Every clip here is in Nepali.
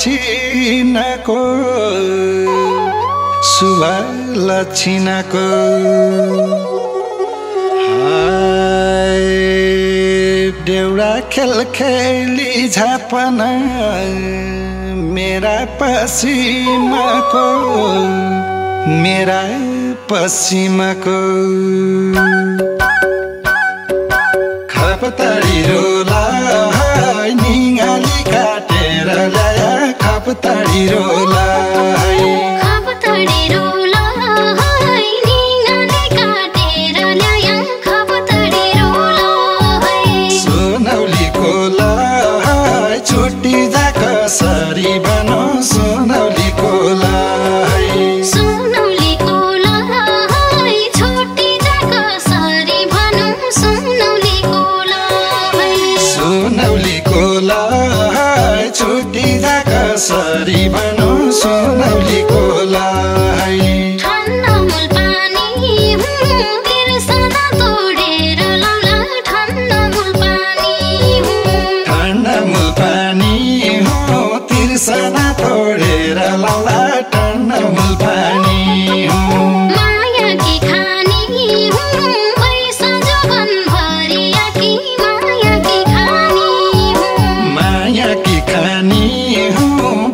छिनको सुवाल छिनको देउडा खेल खेली झापना मेरा पश्चिमको खपतडी रोला निगाली काटेर ल्याया खपतडी रोला छुट्टी जा कसरी बनो सुनौलीको लाई छुट्टी जा कसरी भनौँ सुनौलीको लाई छुट्टी जा कसरी भनौँ सुनौलीको लाई ठन्डा मूल पानी बिर्सना तोडेर लाउला ठन्डा मूल पानी हो तिर्सना तोडेर लाउला ठन्डा मूल पानी हो माया की खानी पैसा जोबन भरिया की माया की खानी हो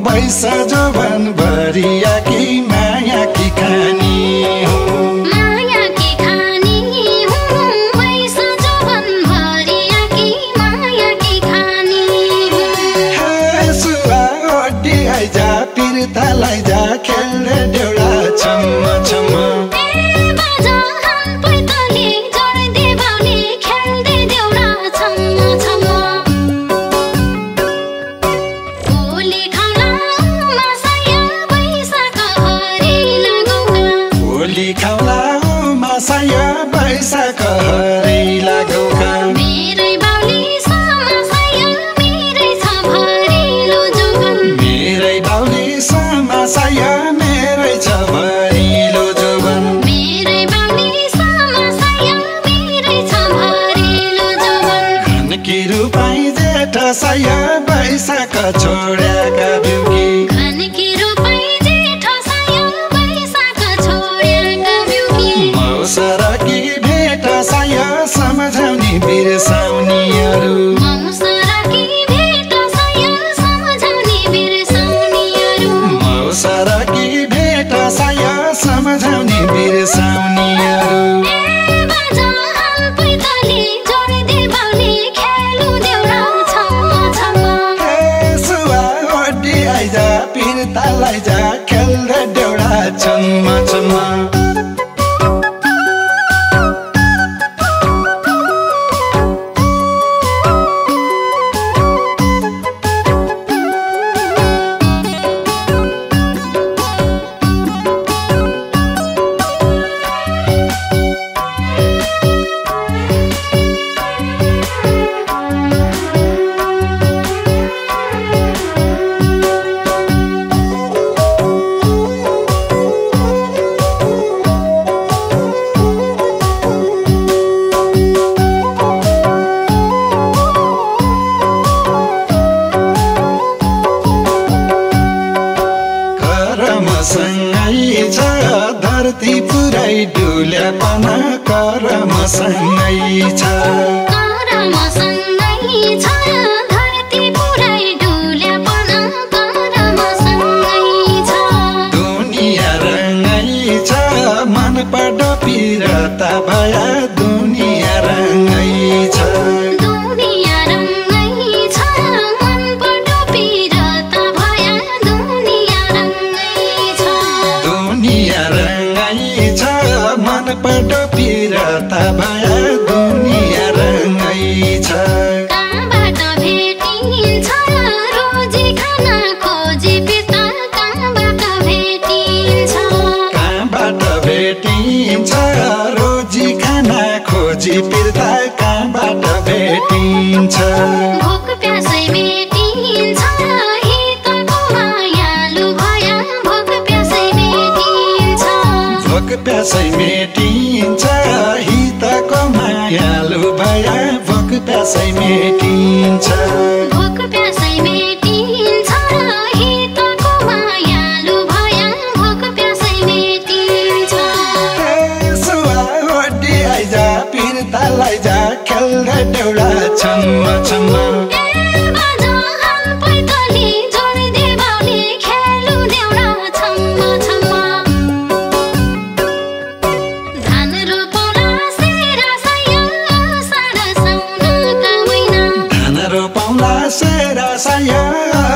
पैसा जोबन भरिया की माया की खानी हो माया की खानी पैसा जोबन भरिया की माया की खानी सुवा ओटी आइजा पिर्तालाई जा खेल्ने देउडा छम्म छम्म बाजा हाम पैताली जोड्दै बाउले खेल्दै देउडा छम्म छम्म भोलि खाउला मासाया बैशाखहरी लागौका भोलि खाउला मासाया बैशाखहरी लागौका मेरै बाउली समासाया मेरै छ भरिलो जोबन मेरै बाउली समासाया मेरै छ भरिलो जोबन मेरै बाउली समासाया मेरै छ भरिलो जोबन खनकी रूपाई जेठ साया बैशाख छोड्याका बिउकी खनकी रूपाई जेठ साया बैशाख छोड्याका बिउकी मौसरकी भेट साया सम्झाउने बिर्साउनीहरू मौसरकी भेट साया सम्झाउने बिर्साउनीहरू मौसरकी भेट साया सम्झाउने बिर्साउनीहरू बाजा हाम पैताली जोड्दै बाउले खेलु देउडा छम्म छम्म सुवा ओटी आइजा पिर्तालाई जा खेल्ने देउडा छम्म छम्म सँगै छ धरती पुरै डुल्यापन करमसँगै छ धरती पुरै डुल्यापन करमसँगै छ दुनियाँ रङ्गै छ मन पढ पिरता भया दुनियाँ रङ्गै छ दुनियाँ रङ्गै छ मन पढ पिरता भया दुनियाँ रङ्गै छ दुनियाँ रङ्गै छ मन पढ पिरता भया दुनियाँ रङ्गै छ कहाँबाट भेटिन्छ रोजी खाना खोजी पिता कहाँबाट भेटिन्छ रोजी खाना खोजी पिर्ता कहाँबाट भेटिन्छ भोक प्यासै भेटिन्छ हितको मायालु भया भोक प्यासै भेटिन्छ भोक प्यासै मेटिन्छ हितको मायालु भया भोक प्यासै मेटिन्छ भोक प्यासै भेटिन्छ हित खेल्दै देउडा छम्म छम्म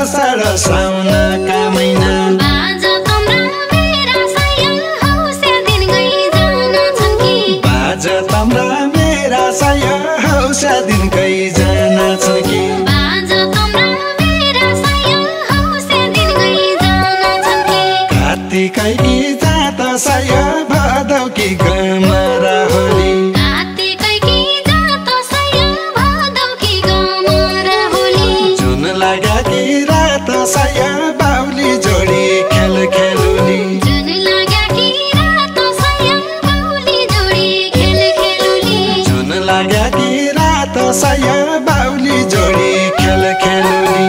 सारा साउनका महिना बाजा तम्रा मेरा साया हौस्या दिन गई जान छन् कि बाजा तम्रा मेरा साया हौस्या दिन गई जान छन् कि बाजा तम्रा मेरा साया हौस्या दिन गई जान छन् कि कार्तिकै कि जात साया भदौकी गमरा होली कार्तिकै कि जात साया भदौकी गमरा होली जुन लाग्या कि रात साया बाउली जोडी खेल खेलुली जुन लाग्या कि रात साया बाउली जोडी खेल खेलुली जुन लाग्या कि रात साया बाउली जोडी खेल खेलुली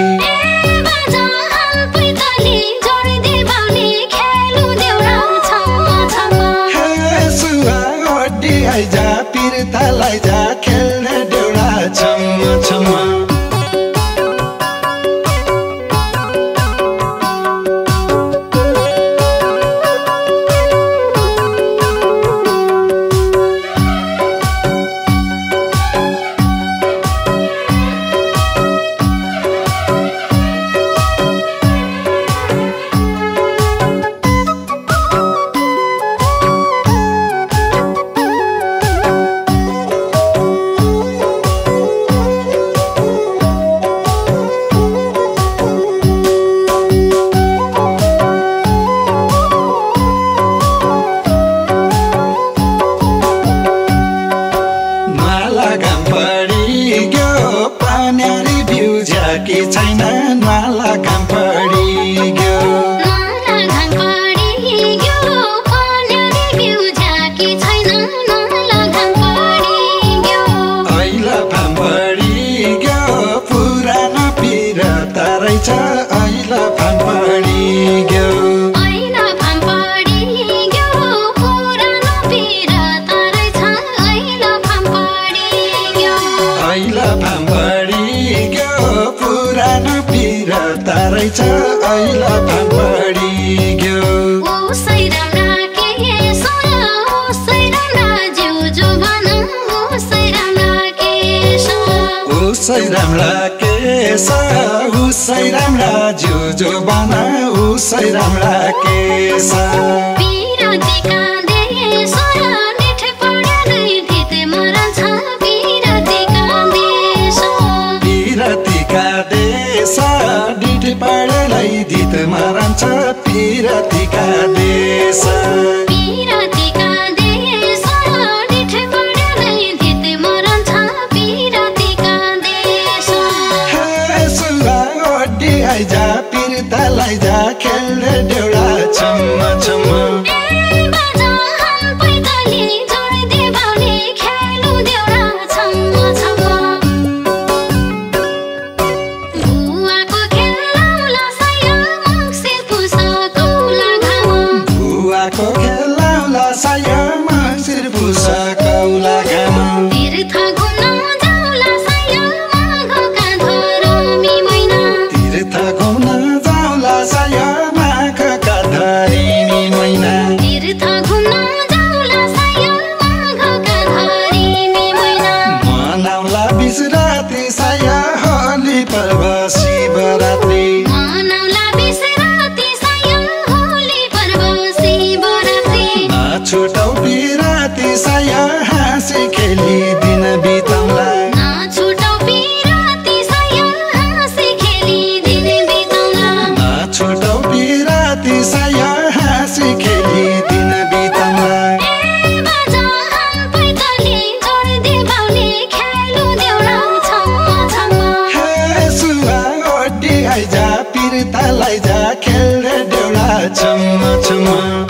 बाजा पैताली जोडी दे बाउली खेलु देउडा छम्म छम्म सुवा ओडी आइजा पिर्ता लाइजा खेल्ने देउडा छम्म छम्म कि छैन नाला घाम पडिग्यो नाला घाम पडिग्यो पन्यारी बिउ झाकी छैन नाला घाम पडिग्यो ऐला फाम पडिग्यो पुरानो पिरता रहेछ ऐला फाम पडिग्यो ऐला फाम पडिग्यो पुरानो पिरता रहेछ ऐला फाम पडिग्यो ऐला फाम पडिग्यो पुरानो पिरता रहेछ ऐला फाम पडिग्यो उसै राम्रा के सोरा उसै राम्रा जिउजो भन उसै राम्रा के सो उसै राम्रा केश उसै राम्रा जिउजो बन उसै राम्रा केश पिरतीका देश निठ पढ्दै धित मरन्छ पिरतीका देश पिरतीका देश डिठ पढ्दै धित मरन्छ पिरतीका देश पिरतीका देश निठ पढ्दै धित मरन्छ पिरतीका देश सुवा ओडी आइजा पिर्ता लाइजा खेल्ने देउडा छम्म छम्म बाजा पैताली जोडी दे बाउली खेलु देउडा छम्म छम्म बुवाको खेलाउला साया मङ्सिर पुस कौला घाम बुवाको खेलाउला साया मङ्सिर पुस कौला घाम तीर्थ घुम्न जाउला साया माघका धरमी महिना तीर्थ घुम्न जाउला साया माघका धरिणी महिना तीर्थ घुम्न जाउला साया माघका धरमी महिना मनाउला बिसराती साया होली पर्व शिवरात्रि मनाउला बिसराती साया होली पर्व शिवरात्रि नछुटौ पिराती साया हाँसी खेली दिन बिताउला नछुटौ पिराती साया हाँसी खेली दिन बिताउला नछुटौ पिराती साया हाँसी खेली दिन बिताउला बाजा पैताली जोडी दे बाउली खेलु देउडा छम्म छम्म सुवा ओडी आइजा पिर्ता लाइजा खेल्ने देउडा छम्म छम्म